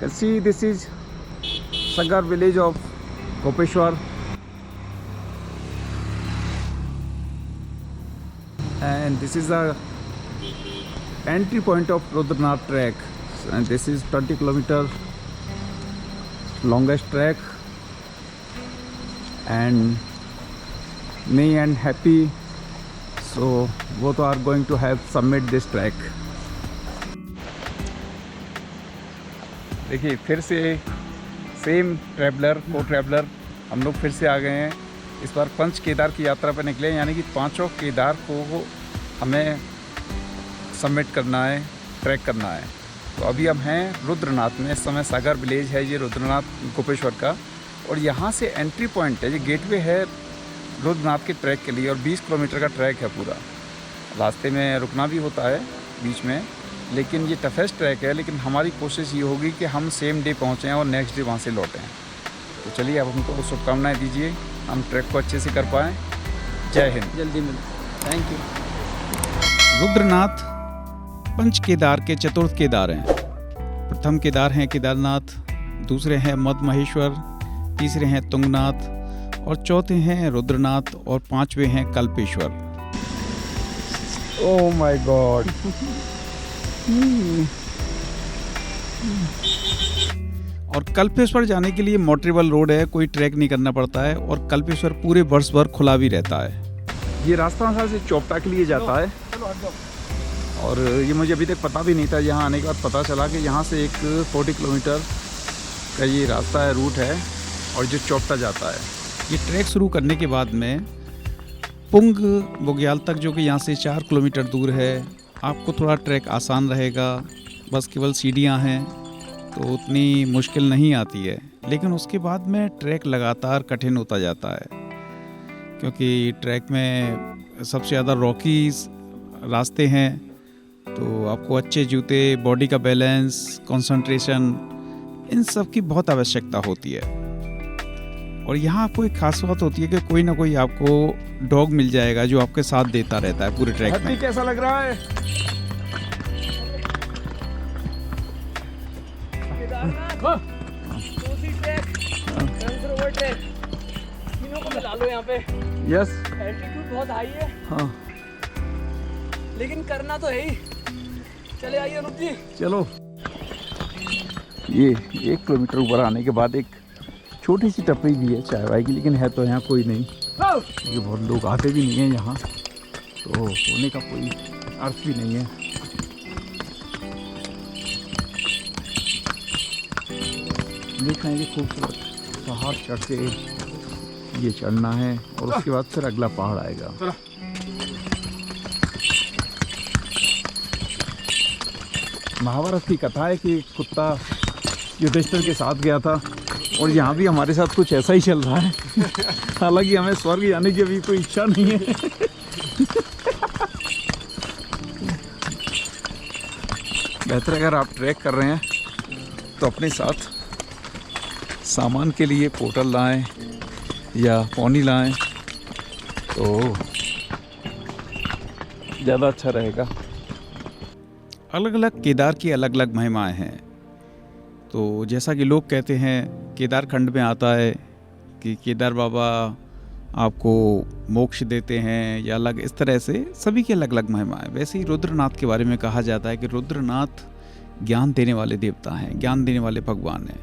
See, this is Sagar village of Kopeshwar, and this is the entry point of Rudranath trek, and this is 20 kilometer longest trek, and me and Happy, so both are going to have summit this trek. देखिए फिर से same traveller को traveller हम लोग फिर से आ गए हैं। इस बार पंच केदार की यात्रा पर निकले, यानी कि पांचों केदार को हमें सबमिट करना है, ट्रैक करना है। तो अभी हम हैं रुद्रनाथ में। इस समय सागर विलेज है ये रुद्रनाथ गोपेश्वर का, और यहाँ से एंट्री पॉइंट है, ये गेटवे है रुद्रनाथ के ट्रैक के लिए, और 20 किलोमीटर का ट्रैक है पूरा। रास्ते में रुकना भी होता है बीच में, लेकिन ये टफेस्ट ट्रैक है। लेकिन हमारी कोशिश ये होगी कि हम सेम डे पहुँचें और नेक्स्ट डे वहाँ से लौटें। तो चलिए अब हमको शुभकामनाएँ दीजिए, हम ट्रैक को अच्छे से कर पाएँ। जय हिंद। जल्दी मिल, थैंक यू। रुद्रनाथ पंच केदार के चतुर्थ केदार हैं। प्रथम केदार हैं केदारनाथ, दूसरे हैं मद महेश्वर, तीसरे हैं तुंगनाथ, और चौथे हैं रुद्रनाथ, और पांचवें हैं कल्पेश्वर। Oh my God. और कल्पेश्वर जाने के लिए मोटरेबल रोड है, कोई ट्रैक नहीं करना पड़ता है, और कल्पेश्वर पूरे वर्ष भर खुला भी रहता है। ये रास्ता से चोपटा के लिए जाता है, और ये मुझे अभी तक पता भी नहीं था। यहाँ आने के बाद पता चला कि यहाँ से एक 40 किलोमीटर का ये रास्ता है, रूट है, और जो चोपटा जाता है। ये ट्रैक शुरू करने के बाद में पुंग बुग्याल तक, जो कि यहाँ से 4 किलोमीटर दूर है, आपको थोड़ा ट्रैक आसान रहेगा। बस केवल सीढ़ियाँ हैं, तो उतनी मुश्किल नहीं आती है। लेकिन उसके बाद में ट्रैक लगातार कठिन होता जाता है, क्योंकि ट्रैक में सबसे ज़्यादा रॉकी रास्ते हैं। तो आपको अच्छे जूते, बॉडी का बैलेंस, कंसंट्रेशन, इन सब की बहुत आवश्यकता होती है। और यहाँ आपको एक खास बात होती है कि कोई ना कोई आपको डॉग मिल जाएगा जो आपके साथ देता रहता है पूरे ट्रैक में। कैसा लग रहा है? तीनों को मिला लो यहाँ पे। यस। एल्टीट्यूड बहुत हाई है। हाँ, लेकिन करना तो है ही। चले आइए अनुप जी। चलो। ये 1 किलोमीटर ऊपर आने के बाद एक छोटी सी टपरी भी है चाय वाय की, लेकिन है तो यहाँ कोई नहीं। ये बहुत लोग आते भी नहीं हैं यहाँ, तो होने का कोई अर्थ भी नहीं है। देख रहे हैं कि खूबसूरत पहाड़ चढ़ के ये चढ़ना है, और उसके बाद फिर अगला पहाड़ आएगा। महाभारत की कथा है कि कुत्ता युधिष्ठिर के साथ गया था, और यहाँ भी हमारे साथ कुछ ऐसा ही चल रहा है। हालांकि हमें स्वर्ग जाने की अभी कोई इच्छा नहीं है। बेहतर अगर आप ट्रैक कर रहे हैं तो अपने साथ सामान के लिए पोटल लाएं या पौनी लाएं, तो ज़्यादा अच्छा रहेगा। अलग अलग केदार की अलग अलग महिमाएं हैं। तो जैसा कि लोग कहते हैं, केदार खंड में आता है कि केदार बाबा आपको मोक्ष देते हैं या अलग, इस तरह से सभी की अलग अलग महिमा है। वैसे ही रुद्रनाथ के बारे में कहा जाता है कि रुद्रनाथ ज्ञान देने वाले देवता हैं, ज्ञान देने वाले भगवान हैं।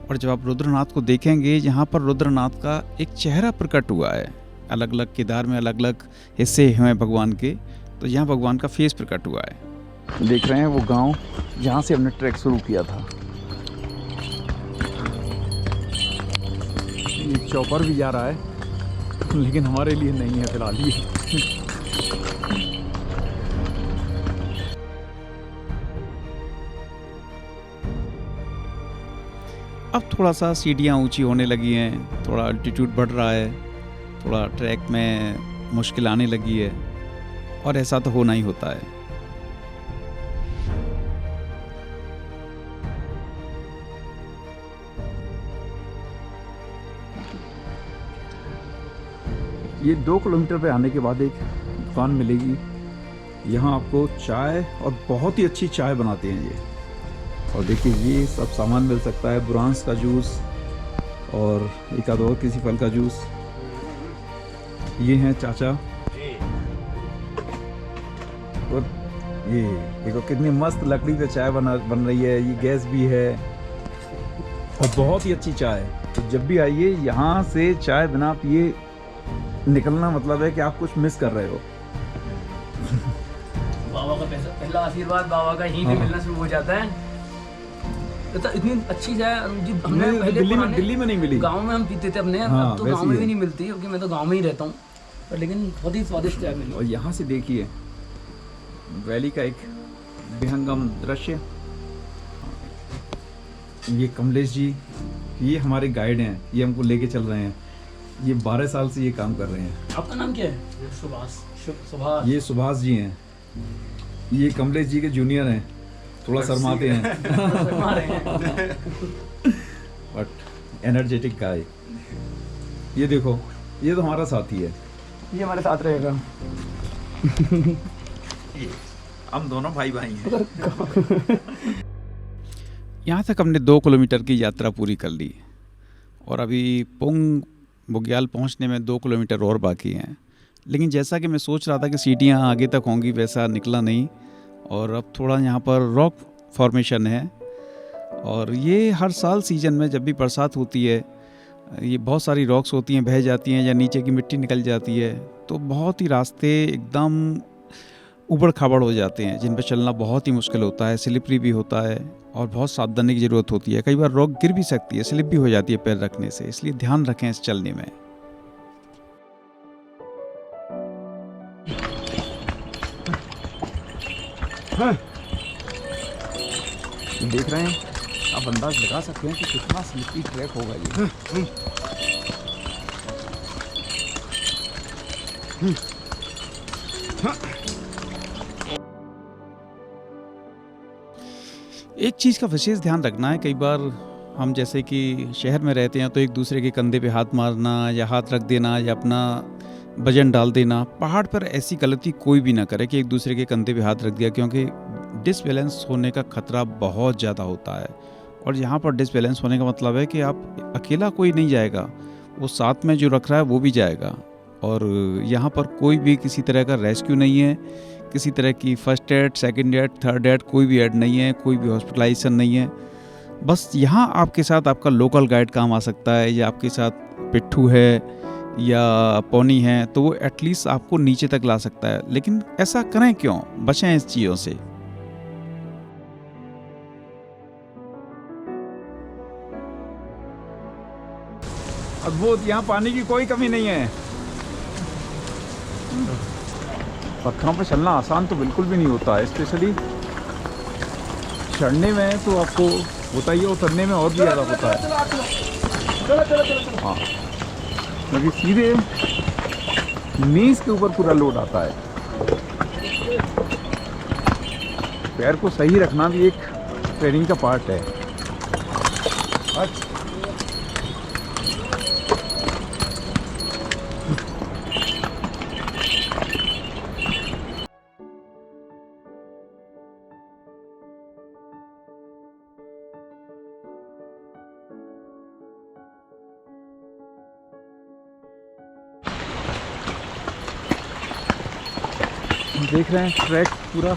और जब आप रुद्रनाथ को देखेंगे, यहाँ पर रुद्रनाथ का एक चेहरा प्रकट हुआ है। अलग अलग केदार में अलग अलग हिस्से हैं भगवान के, तो यहाँ भगवान का फेस प्रकट हुआ है। देख रहे हैं वो गांव जहाँ से हमने ट्रैक शुरू किया था। ये चौपर भी जा रहा है, लेकिन हमारे लिए नहीं है फिलहाल ये। अब थोड़ा सा सीढ़ियाँ ऊंची होने लगी हैं, थोड़ा अल्टीट्यूड बढ़ रहा है, थोड़ा ट्रैक में मुश्किल आने लगी है, और ऐसा तो होना ही होता है। ये 2 किलोमीटर पे आने के बाद एक दुकान मिलेगी। यहाँ आपको चाय, और बहुत ही अच्छी चाय बनाते हैं ये। और देखिए ये सब सामान मिल सकता है, बुरांस का जूस और एक आध और किसी फल का जूस। ये हैं चाचा और ये देखो कितनी मस्त लकड़ी पे चाय बन रही है। ये गैस भी है और बहुत ही अच्छी चाय। तो जब भी आइए यहाँ से चाय बिना पिए निकलना मतलब है कि आप कुछ मिस कर रहे हो। बाबा का पहला आशीर्वाद बाबा का यहीं पे मिलना शुरू हो जाता है। तो इतनी अच्छी चाय हमने पहले दिल्ली में नहीं मिली, गांव में हम पीते थे अपने। अब तो गांव में भी नहीं मिलती क्योंकि मैं तो गांव में ही रहता हूँ, पर लेकिन बहुत ही स्वादिष्ट चाय मिली। और यहाँ से देखिए वैली का एक विहंगम दृश्य। ये कमलेश जी, ये हमारे गाइड हैं, ये हमको लेके चल रहे हैं। ये 12 साल से ये काम कर रहे हैं। आपका नाम क्या है? सुभाष। ये सुभाष जी हैं, ये कमलेश जी के जूनियर हैं, थोड़ा शर्माते हैं शर्मा रहे हैं बट एनर्जेटिक गाय। ये देखो ये तो हमारा साथी है, ये हमारे साथ रहेगा। हम दोनों भाई भाई हैं। यहाँ तक हमने 2 किलोमीटर की यात्रा पूरी कर ली और अभी पुंग बुग्याल पहुँचने में 2 किलोमीटर और बाकी हैं। लेकिन जैसा कि मैं सोच रहा था कि सीढ़ियाँ आगे तक होंगी, वैसा निकला नहीं। और अब थोड़ा यहाँ पर रॉक फॉर्मेशन है और ये हर साल सीज़न में जब भी बरसात होती है ये बहुत सारी रॉक्स होती हैं, बह जाती हैं या नीचे की मिट्टी निकल जाती है, तो बहुत ही रास्ते एकदम उबड़ खाबड़ हो जाते हैं जिन पर चलना बहुत ही मुश्किल होता है, स्लिपरी भी होता है और बहुत सावधानी की ज़रूरत होती है। कई बार रॉक गिर भी सकती है, स्लिप भी हो जाती है पैर रखने से, इसलिए ध्यान रखें इस चलने में। देख रहे हैं, आप अंदाज लगा सकते हैं कि कितना स्लिपरी ट्रैक होगा ये। एक चीज़ का विशेष ध्यान रखना है, कई बार हम जैसे कि शहर में रहते हैं तो एक दूसरे के कंधे पे हाथ मारना या हाथ रख देना या अपना वजन डाल देना। पहाड़ पर ऐसी गलती कोई भी ना करे कि एक दूसरे के कंधे पे हाथ रख दिया, क्योंकि डिसबैलेंस होने का खतरा बहुत ज़्यादा होता है। और यहाँ पर डिसबैलेंस होने का मतलब है कि आप अकेला कोई नहीं जाएगा, वो साथ में जो रख रहा है वो भी जाएगा। और यहाँ पर कोई भी किसी तरह का रेस्क्यू नहीं है, किसी तरह की first aid, second aid, third aid कोई भी एड नहीं है, कोई भी हॉस्पिटलाइजेशन नहीं है। बस यहाँ आपके साथ आपका लोकल गाइड काम आ सकता है, या आपके साथ पिट्ठू है या पोनी है तो वो एटलीस्ट आपको नीचे तक ला सकता है। लेकिन ऐसा करें क्यों, बचें इस चीज़ों से। अद्भुत, यहाँ पानी की कोई कमी नहीं है। पत्थरों पर चलना आसान तो बिल्कुल भी नहीं होता है, स्पेशली चढ़ने में तो आपको होता ही है, उतरने में और भी ज़्यादा होता है। हाँ, क्योंकि सीधे नीज के ऊपर पूरा लोड आता है। पैर को सही रखना भी एक ट्रेनिंग का पार्ट है। देख रहे हैं ट्रैक पूरा,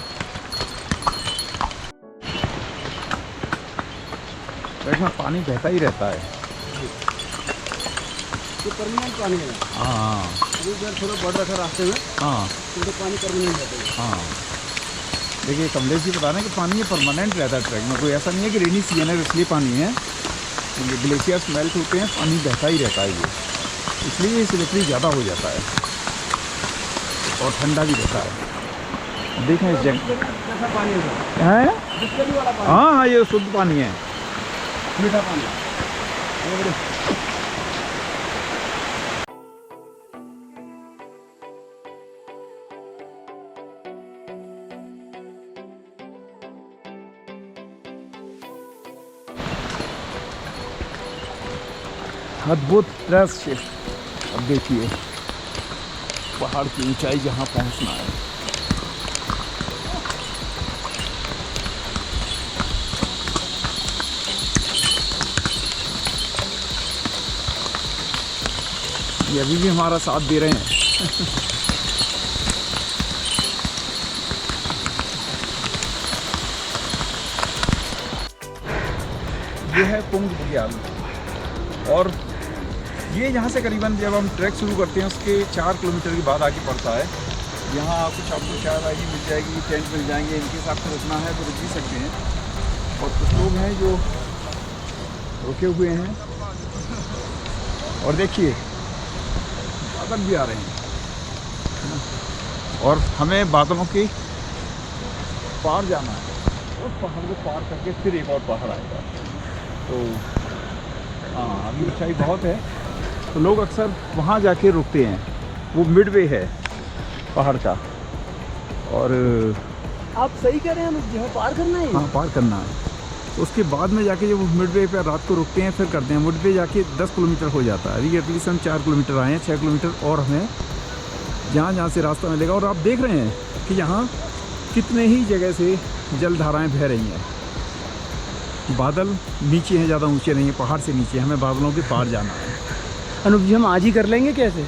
ट्रैक में पानी बहता ही रहता है। ये परमानेंट पानी है। हाँ, अभी इधर थोड़ा बढ़ रखा रास्ते में, हाँ, तो पानी परमानेंट रहता है। हाँ। देखिए कमलेश जी बता रहे हैं कि पानी ये परमानेंट रहता है ट्रैक में, कोई ऐसा नहीं है कि रेनी सीजन है इसलिए पानी है। ग्लेशियर्स मेल्ट होते हैं, पानी बहता ही रहता है ये, इसलिए ये स्लिपरी ज़्यादा हो जाता है और ठंडा भी रहता है। देखें इस जगह कैसा पानी है? हाँ हाँ, ये शुद्ध पानी है, मीठा पानी। अद्भुत दृश्य। अब देखिए पहाड़ की ऊंचाई जहाँ पहुँचना है। ये अभी भी हमारा साथ दे रहे हैं। ये है पुंग बुग्याल, और ये यहाँ से करीबन जब हम ट्रैक शुरू करते हैं उसके 4 किलोमीटर के बाद आगे पड़ता है। यहाँ कुछ आपको चाय वाय मिल जाएगी, टेंट मिल जाएंगे, इनके हिसाब से रुकना है तो रुक भी सकते हैं। और कुछ लोग हैं जो रुके हुए हैं, और देखिए बादल भी आ रहे हैं, और हमें बादलों के पार जाना है। उस पहाड़ को पार करके फिर एक और पहाड़ आएगा। तो हाँ, अभी ऊंचाई बहुत है तो लोग अक्सर वहाँ जाके रुकते हैं। वो मिडवे है पहाड़ का, और आप सही कह रहे हैं, जो पार करना है। हाँ, पार करना है। तो उसके बाद में जाके जब मिडवे पे रात को रुकते हैं फिर करते हैं। मिडवे जाके 10 किलोमीटर हो जाता है। अभी एटलीस्ट हम 4 किलोमीटर आए हैं, 6 किलोमीटर और हमें जहाँ जहाँ से रास्ता मिलेगा। और आप देख रहे हैं कि यहाँ कितने ही जगह से जलधाराएँ बह रही हैं। बादल नीचे हैं, ज़्यादा ऊंचे नहीं है, पहाड़ से नीचे। हमें बादलों के पार जाना है। अनूप जी, हम आज ही कर लेंगे कैसे?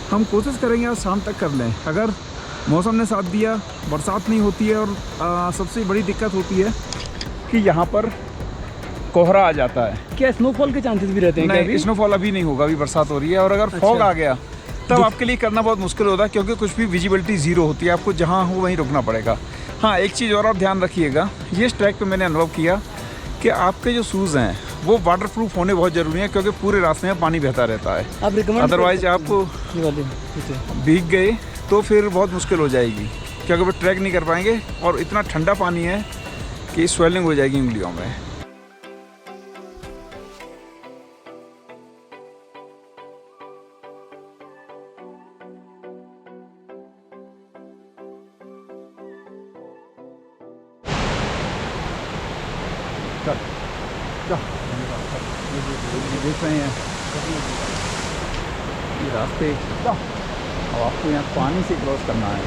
हम कोशिश करेंगे आज शाम तक कर लें, अगर मौसम ने साथ दिया, बरसात नहीं होती है। और सबसे बड़ी दिक्कत होती है कि यहाँ पर कोहरा आ जाता है। क्या स्नोफॉल के चांसेस भी रहते हैं? नहीं, स्नोफॉल अभी नहीं होगा, अभी बरसात हो रही है। और अगर फॉग आ गया तब आपके लिए करना बहुत मुश्किल होता है, क्योंकि कुछ भी विजिबिलिटी ज़ीरो होती है। आपको जहाँ हो वहीं रुकना पड़ेगा। हाँ, एक चीज़ और आप ध्यान रखिएगा, ये इस ट्रैक पर मैंने अनुभव किया कि आपके जो शूज़ हैं वो वाटर प्रूफ होने बहुत ज़रूरी है, क्योंकि पूरे रास्ते में पानी बहता रहता है। आप रिकमेंड अदरवाइज आप भीग गए तो फिर बहुत मुश्किल हो जाएगी, क्योंकि वो ट्रैक नहीं कर पाएंगे। और इतना ठंडा पानी है कि स्वेलिंग हो जाएगी उंगलियों में। ये देख रहे हैं ये रास्ते, अब आपको यहाँ पानी से क्रॉस करना है।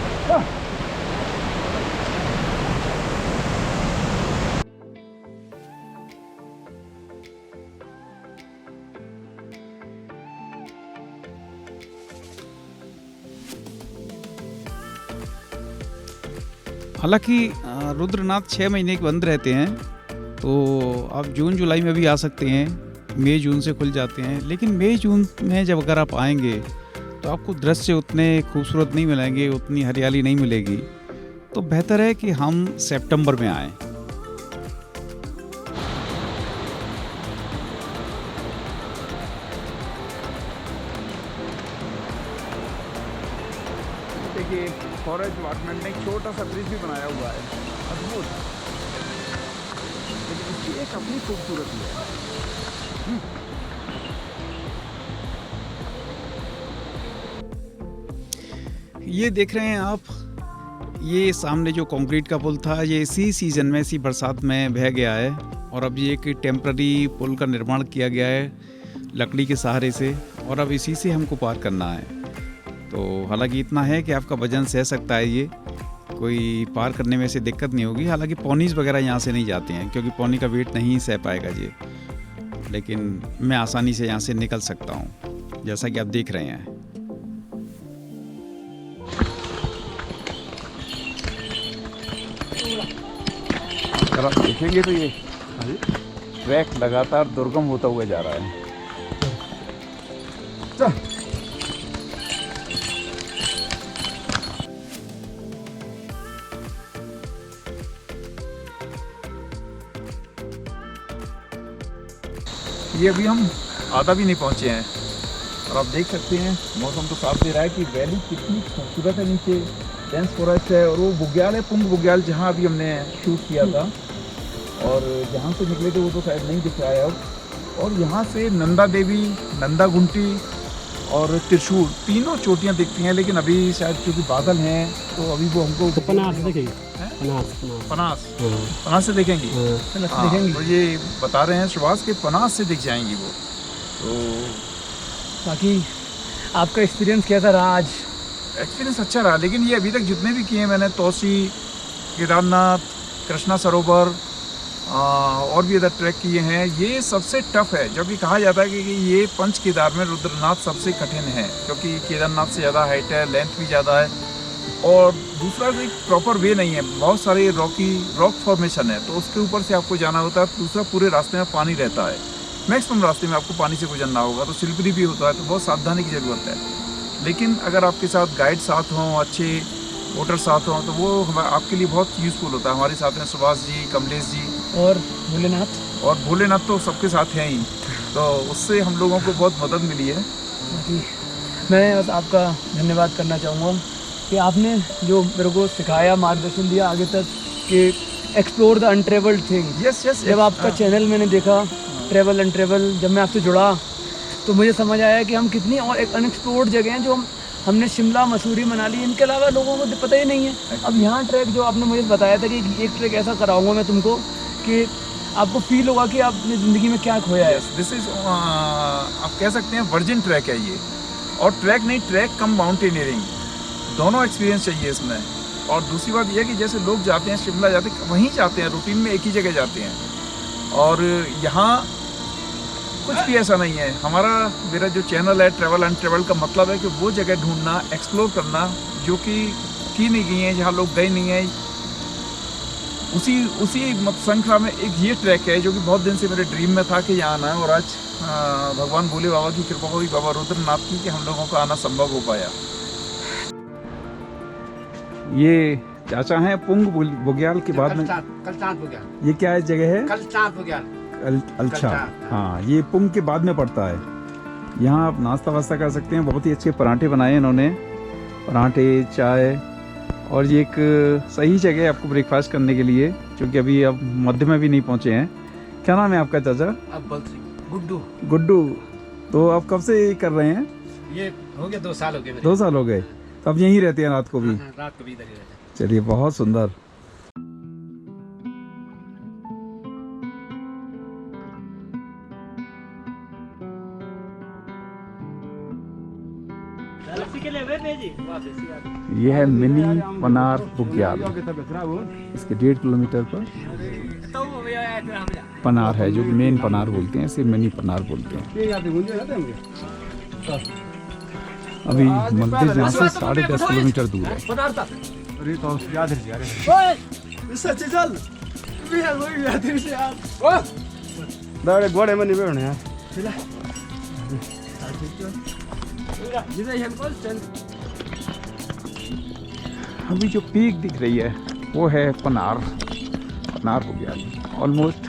हालांकि रुद्रनाथ 6 महीने के बंद रहते हैं, तो आप जून जुलाई में भी आ सकते हैं। मई जून से खुल जाते हैं, लेकिन मई जून में जब अगर आप आएंगे तो आपको दृश्य उतने खूबसूरत नहीं मिलेंगे, उतनी हरियाली नहीं मिलेगी। तो बेहतर है कि हम सितंबर में आएँ। देखिए, फॉरेस्ट डिपार्टमेंट ने एक छोटा सा ब्रिज भी बनाया हुआ है, अद्भुत, लेकिन इसकी एक अपनी खूबसूरती है। ये देख रहे हैं आप, ये सामने जो कंक्रीट का पुल था, ये इसी सीज़न में, इसी बरसात में बह गया है। और अब ये एक टेम्पररी पुल का निर्माण किया गया है लकड़ी के सहारे से, और अब इसी से हमको पार करना है। तो हालांकि इतना है कि आपका वजन सह सकता है, ये कोई पार करने में से दिक्कत नहीं होगी। हालांकि पौनीज वगैरह यहाँ से नहीं जाते हैं, क्योंकि पौनी का वेट नहीं सह पाएगा ये, लेकिन मैं आसानी से यहाँ से निकल सकता हूँ, जैसा कि आप देख रहे हैं। अगर आप देखेंगे तो ये ट्रैक लगातार दुर्गम होता हुआ जा रहा है। ये अभी हम आधा भी नहीं पहुंचे हैं, और आप देख सकते हैं मौसम तो साफ दे रहा है कि वैली कितनी खूबसूरत है। नीचे डेंस फॉरेस्ट है, और वो बुग्याल है, पुंग बुग्याल, जहाँ अभी हमने शूट किया था। और जहाँ से निकले थे वो तो शायद नहीं दिख रहा है अब। और यहाँ से नंदा देवी, नंदा गुंटी और त्रिशूल, तीनों चोटियाँ दिखती हैं। लेकिन अभी शायद क्योंकि बादल हैं तो अभी वो हमको पनास देखेंगे, पनास से देखेंगे। हाँ, तो ये बता रहे हैं सुभाष के पनास से दिख जाएंगी वो। तो बाकी आपका एक्सपीरियंस कैसा रहा आज? एक्सपीरियंस अच्छा रहा, लेकिन ये अभी तक जितने भी किए मैंने, तौसी, केदारनाथ, कृष्णा सरोवर और भी अदर ट्रैक किए हैं। ये सबसे टफ है, जबकि कहा जाता है कि ये पंच केदार में रुद्रनाथ सबसे कठिन है, क्योंकि केदारनाथ से ज़्यादा हाइट है, लेंथ भी ज़्यादा है, और दूसरा कोई प्रॉपर वे नहीं है, बहुत सारे रॉक फॉर्मेशन है, तो उसके ऊपर से आपको जाना होता है। दूसरा पूरे रास्ते में पानी रहता है, मैक्सिमम रास्ते में आपको पानी से गुजरना होगा, तो स्लिपरी भी होता है, तो बहुत सावधानी की ज़रूरत है। लेकिन अगर आपके साथ गाइड साथ हों, अच्छे वोटर साथ हों, तो वो आपके लिए बहुत यूज़फुल होता है। हमारे साथ हैं सुभाष जी, कमलेश जी और भोलेनाथ तो सबके साथ हैं ही, तो उससे हम लोगों को बहुत मदद मिली है। मैं बस आपका धन्यवाद करना चाहूँगा कि आपने जो मेरे को सिखाया, मार्गदर्शन दिया आगे तक कि एक्सप्लोर द अनट्रेवल्ड थिंग। यस जब आपका चैनल मैंने देखा ट्रैवल एंड ट्रैवल, जब मैं आपसे जुड़ा तो मुझे समझ आया कि हम कितनी और एक अनएक्सप्लोर्ड जगह हैं जो हमने शिमला, मसूरी, मनाली, इनके अलावा लोगों को पता ही नहीं है। अब यहाँ ट्रैक जो आपने मुझे बताया था कि एक ट्रैक ऐसा कराऊंगा मैं तुमको कि आपको फील होगा कि आपने ज़िंदगी में क्या खोया है। दिस इज आप कह सकते हैं वर्जिन ट्रैक है ये, और ट्रैक नहीं, ट्रैक कम माउंटेनियरिंग, दोनों एक्सपीरियंस चाहिए इसमें। और दूसरी बात यह है कि जैसे लोग जाते हैं शिमला जाते हैं, वहीं जाते हैं, रूटीन में एक ही जगह जाते हैं, और यहाँ कुछ भी ऐसा नहीं है। मेरा जो चैनल है ट्रैवल एंड ट्रैवल का मतलब है कि वो जगह ढूंढना, एक्सप्लोर करना जो कि की नहीं गई है, जहाँ लोग गए नहीं हैं। उसी मत श्रृंखला में एक ये ट्रैक है जो कि बहुत दिन से मेरे ड्रीम में था कि यहाँ आना है, और आज भगवान भोले बाबा की कृपा हुई, बाबा रुद्रनाथ की, कि हम लोगों का आना संभव हो पाया। ये चाचा हैं पुंग बुग्याल के बाद में, कलचांद बुग्याल। ये क्या है जगह है? कलचांद बुग्याल। अच्छा, हाँ, ये पुंग के बाद में पड़ता है। यहाँ आप नाश्ता वास्ता कर सकते हैं। बहुत ही अच्छे पराठे बनाए इन्होंने, पराठे, चाय, और ये एक सही जगह है आपको ब्रेकफास्ट करने के लिए, क्योंकि अभी अब मध्य में भी नहीं पहुँचे हैं। क्या नाम है आपका चाचा? अब्बल सिंह। गुड्डू। गुड्डू। तो आप कब से कर रहे हैं? ये हो गया 2 साल हो गए। 2 साल हो गए। तो अब यहीं रहते हैं रात को भी? रात को भी इधर ही रहते हैं। चलिए, बहुत सुंदर। ये है मिनी पनार बुग्याल। इसके 1.5 किलोमीटर पर पनार है, जो मेन पनार बोलते हैं, इसे मिनी पनार बोलते हैं। अभी मंदिर यहाँ से 10.5 किलोमीटर दूर है। घोड़े में नहीं बैठने यार। अभी जो पीक दिख रही है वो है Panar Bugyal, almost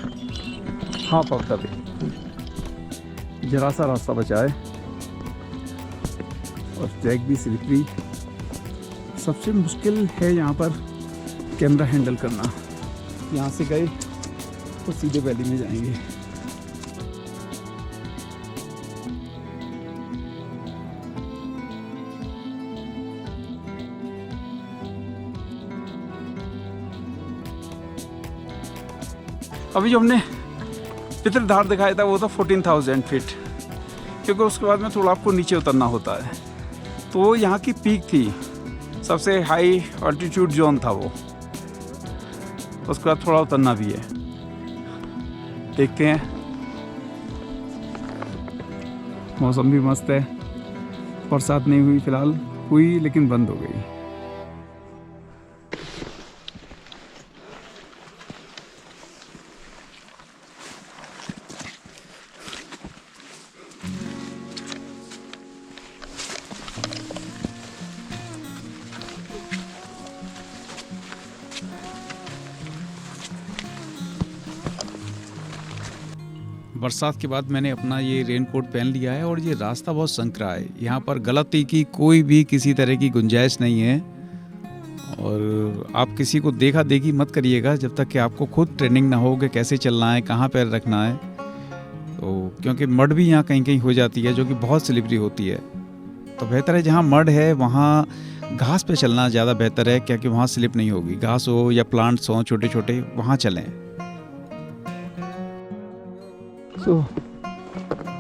half of the way. जरा सा रास्ता बचा है, और ट्रैक भी स्लिपरी। सबसे मुश्किल है यहाँ पर कैमरा हैंडल करना। यहाँ से गए तो सीधे वैली में जाएंगे। अभी जो हमने पितृधार दिखाया था वो था 14,000 फीट, क्योंकि उसके बाद में थोड़ा आपको नीचे उतरना होता है। तो यहाँ की पीक थी, सबसे हाई ऑल्टीट्यूड जोन था वो। उसके बाद थोड़ा उतरना भी है, देखते हैं। मौसम भी मस्त है, बरसात नहीं हुई फिलहाल, हुई लेकिन बंद हो गई। बरसात के बाद मैंने अपना ये रेनकोट पहन लिया है, और ये रास्ता बहुत संकरा है। यहाँ पर गलती की कोई भी किसी तरह की गुंजाइश नहीं है, और आप किसी को देखा देखी मत करिएगा जब तक कि आपको खुद ट्रेनिंग ना हो कि कैसे चलना है, कहाँ पैर रखना है। तो क्योंकि मड भी यहाँ कहीं कहीं हो जाती है, जो कि बहुत स्लिपरी होती है। तो बेहतर है जहाँ मड है वहाँ घास पे चलना ज़्यादा बेहतर है, क्योंकि वहाँ स्लिप नहीं होगी। घास हो या प्लांट्स हों छोटे छोटे, वहाँ चलें। तो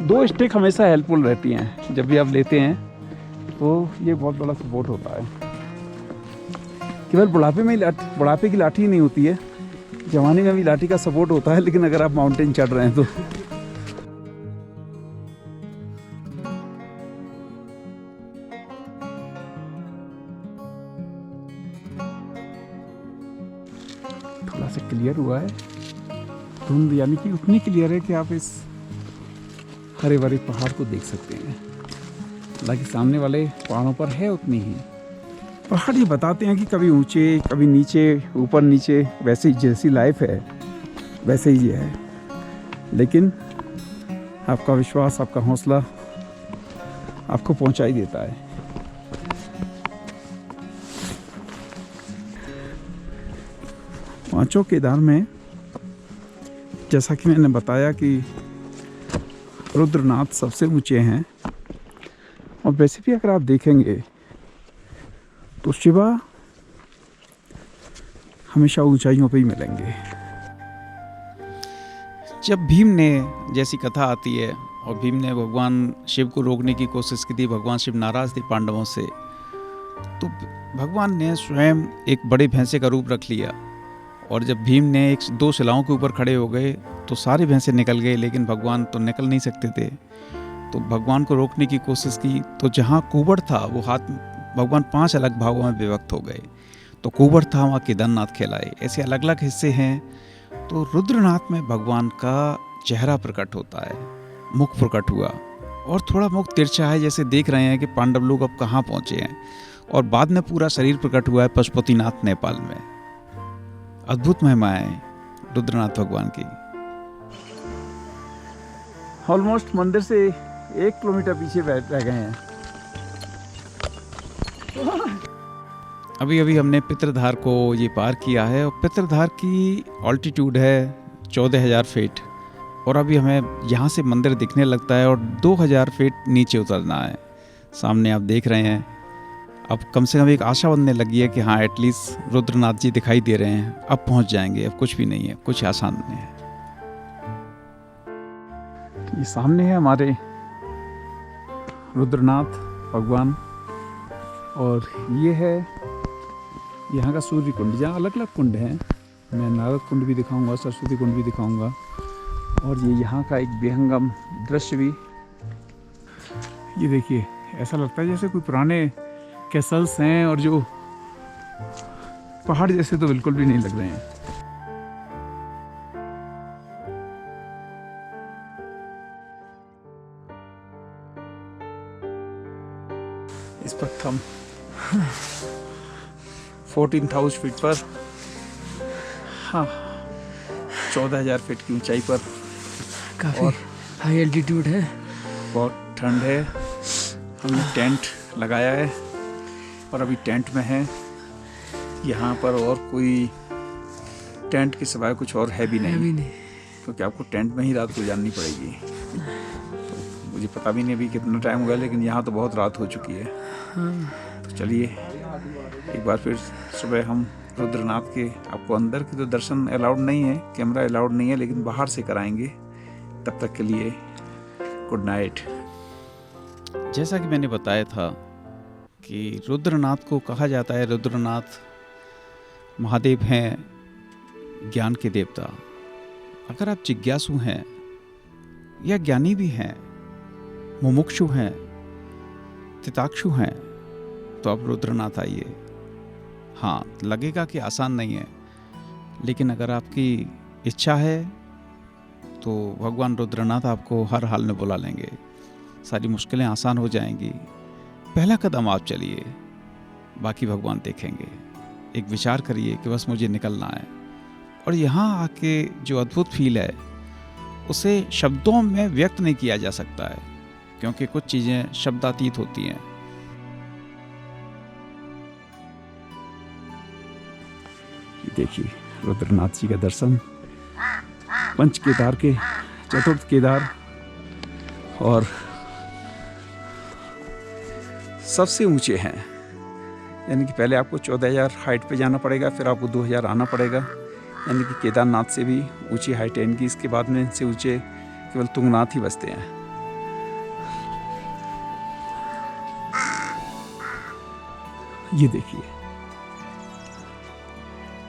2 स्टिक हमेशा हेल्पफुल रहती हैं जब भी आप लेते हैं, तो ये बहुत बड़ा सपोर्ट होता है। केवल बुढ़ापे की लाठी नहीं होती है, जवानी में भी लाठी का सपोर्ट होता है, लेकिन अगर आप माउंटेन चढ़ रहे हैं तो थोड़ा सा क्लियर हुआ है, धुंध यानी कि उतनी क्लियर है कि आप इस हरे भरे पहाड़ को देख सकते हैं। हालांकि सामने वाले पहाड़ों पर है उतनी ही। पहाड़ ये बताते हैं कि कभी ऊंचे कभी नीचे, ऊपर नीचे, वैसे ही जैसी लाइफ है वैसे ही ये है। लेकिन आपका विश्वास, आपका हौसला आपको पहुंचा ही देता है। पांचों केदार में जैसा कि मैंने बताया कि रुद्रनाथ सबसे ऊंचे हैं, और वैसे भी अगर आप देखेंगे तो शिवा हमेशा ऊंचाइयों पे ही मिलेंगे। जब भीम ने जैसी कथा आती है और भीम ने भगवान शिव को रोकने की कोशिश की थी, भगवान शिव नाराज थे पांडवों से, तो भगवान ने स्वयं एक बड़े भैंसे का रूप रख लिया। और जब भीम ने दो शिलाओं के ऊपर खड़े हो गए तो सारे भैंसे निकल गए, लेकिन भगवान तो निकल नहीं सकते थे। तो भगवान को रोकने की कोशिश की, तो जहाँ कुबड़ था वो हाथ भगवान 5 अलग भागों में विभक्त हो गए। तो कुबड़ था, वहाँ केदारनाथ कहलाए। ऐसे अलग अलग हिस्से हैं। तो रुद्रनाथ में भगवान का चेहरा प्रकट होता है, मुख प्रकट हुआ, और थोड़ा मुख तिरछा है, जैसे देख रहे हैं कि पांडव लोग अब कहाँ पहुँचे हैं। और बाद में पूरा शरीर प्रकट हुआ है पशुपतिनाथ नेपाल में। अद्भुत महिमाएं रुद्रनाथ भगवान की। ऑलमोस्ट मंदिर से 1 किलोमीटर पीछे रह गए हैं। अभी अभी हमने पितरधार को ये पार किया है, और पितरधार की ऑल्टीट्यूड है 14,000 फीट, और अभी हमें यहाँ से मंदिर दिखने लगता है और 2,000 फीट नीचे उतरना है। सामने आप देख रहे हैं, अब कम से कम एक आशा बनने लगी है कि हाँ एटलीस्ट रुद्रनाथ जी दिखाई दे रहे हैं, अब पहुँच जाएंगे। अब कुछ भी नहीं है, कुछ आसान नहीं है। ये सामने है हमारे रुद्रनाथ भगवान, और ये है यहाँ का सूर्य कुंड, जहाँ अलग अलग कुंड हैं। मैं नारद कुंड भी दिखाऊंगा, सरस्वती कुंड भी दिखाऊंगा, और ये यहाँ का एक विहंगम दृश्य भी। ये देखिए, ऐसा लगता है जैसे कोई पुराने कैसल्स हैं, और जो पहाड़ जैसे तो बिल्कुल भी नहीं लग रहे हैं। इस वक्त हम 14,000 फीट पर, हाँ 14,000 फीट की ऊंचाई पर, काफ़ी और हाई एल्टीट्यूड है। बहुत ठंड है। हमने टेंट लगाया है और अभी टेंट में है यहाँ पर, और कोई टेंट के सिवाय कुछ और है भी नहीं, क्योंकि आपको टेंट में ही रात गुजारनी पड़ेगी। तो मुझे पता भी नहीं अभी कितना टाइम हुआ, लेकिन यहाँ तो बहुत रात हो चुकी है। तो चलिए एक बार फिर सुबह हम रुद्रनाथ के, आपको अंदर के तो दर्शन अलाउड नहीं है, कैमरा अलाउड नहीं है, लेकिन बाहर से कराएंगे। तब तक के लिए गुड नाइट। जैसा कि मैंने बताया था कि रुद्रनाथ को कहा जाता है, रुद्रनाथ महादेव हैं, ज्ञान के देवता। अगर आप जिज्ञासु हैं या ज्ञानी भी हैं, मुमुक्षु हैं, तिताक्षु हैं, तो आप रुद्रनाथ आइए। हाँ, लगेगा कि आसान नहीं है, लेकिन अगर आपकी इच्छा है तो भगवान रुद्रनाथ आपको हर हाल में बुला लेंगे, सारी मुश्किलें आसान हो जाएंगी। पहला कदम आप चलिए, बाकी भगवान देखेंगे। एक विचार करिए कि बस मुझे निकलना है, और यहाँ आके जो अद्भुत फील है उसे शब्दों में व्यक्त नहीं किया जा सकता है, क्योंकि कुछ चीज़ें शब्दातीत होती हैं। देखिए रुद्रनाथ जी का दर्शन, पंच केदार के चतुर्थ केदार, और सबसे ऊंचे हैं। यानी कि पहले आपको 14,000 हाइट पे जाना पड़ेगा, फिर आपको 2,000 आना पड़ेगा। यानी कि केदारनाथ से भी ऊंची हाइट है इनकी। इसके बाद में इनसे ऊंचे केवल तुंगनाथ ही बसते हैं। ये देखिए,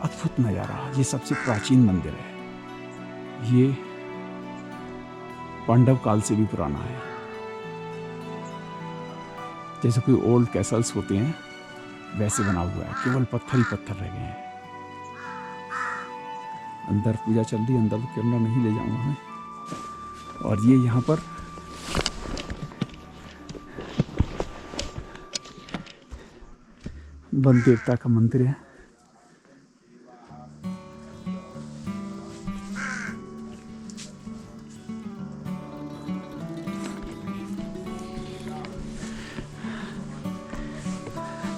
अब अद्भुत नज़ारा। ये सबसे प्राचीन मंदिर है। ये पांडव काल से भी पुराना है। जैसे कोई ओल्ड कैसल्स होते हैं वैसे बना हुआ है, केवल पत्थर ही पत्थर रह गए हैं। अंदर पूजा चल रही है, अंदर तो कैमरा नहीं ले जाऊंगा मैं। और ये यहाँ पर वन देवता का मंदिर है।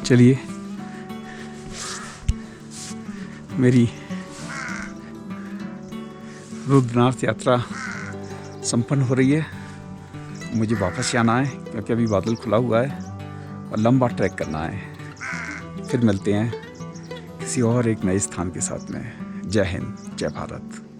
चलिए, मेरी रुद्रनाथ यात्रा संपन्न हो रही है। मुझे वापस जाना है क्योंकि अभी बादल खुला हुआ है और लंबा ट्रैक करना है। फिर मिलते हैं किसी और एक नए स्थान के साथ में। जय हिंद, जय भारत।